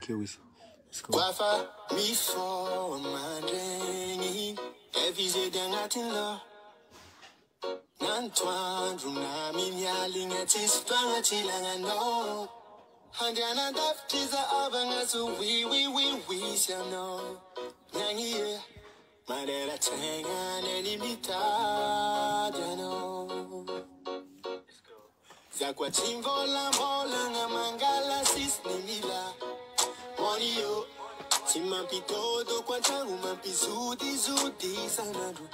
here with. Let's go. Wafa mi for mandrengi evize dangatilo Nantuan runa minyalinga tispanga chilangano Handiana daftiza abanga so we shano Nangi madera tenga nenimita jano Zakwa chimvola mola nga mangala sis nimila Money yo, timampi todo quantangu mampi zudi sanadu.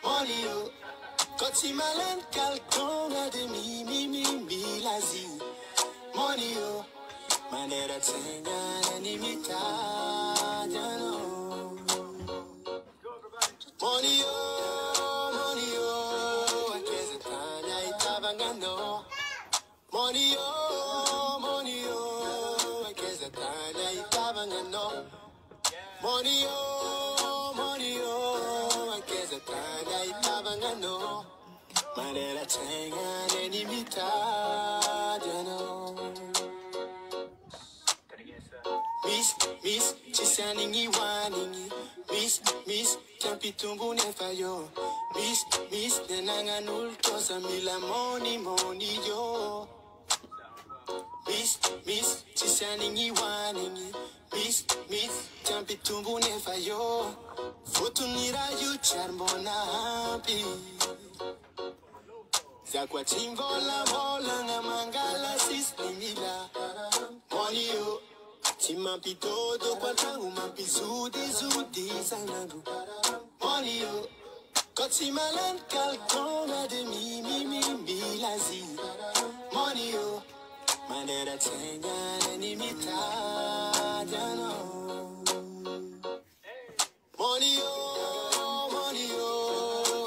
Money yo, koti malen kalkonga de mi lazi. Money yo, manera tenga nimita jano. Money yo, akeza tanya itabangano. Money yo, akeza tanya itabangano. Money yo, akeza tanya itabangano. Manera tenga nenimita jano. Miss, chisaningi waningi. Miss, champitumbu nefayo. Miss, nenanga nultosa mila money yo. Miss, chisaningi waningi. Miss, champitumbu nefayo. Fotunira yu charbona happy. Zakwa chimvola nga mangala sis nimila. Money yo. Timampi todo quantangu mampi zudi sanadu. Money yo, koti malen kalkonga de mi lazi. Money yo, manera tenga nenimita jano. Money yo,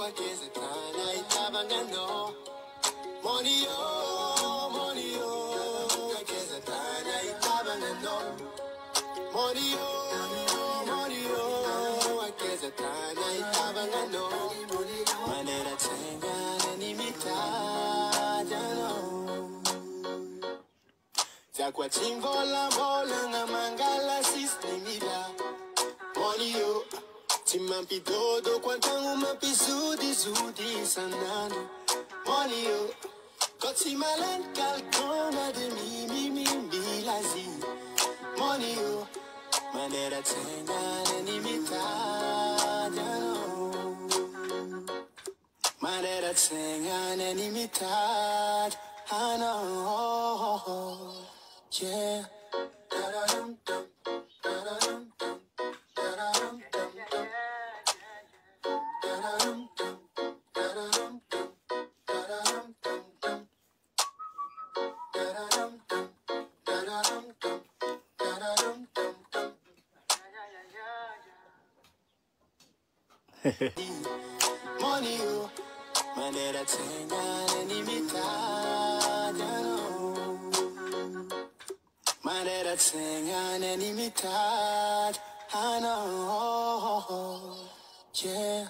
akeza tanya itabangano. Money yo, akeza tanya itabangano. Money yo, akeza tanya itabangano. Manera tenga nenimita jano. Zakwa chimvola nga mangala sis nimila. Money yo, timampi todo quantangu mampi zudi sanano. Money yo, koti malen kalkonga de mi lazi. Money yo, manera tenga nenimita jano. Manera tenga nenimita jano. Yeah. Money yo, manera tenga nenimita jano. Manera tenga nenimita jano. Yeah.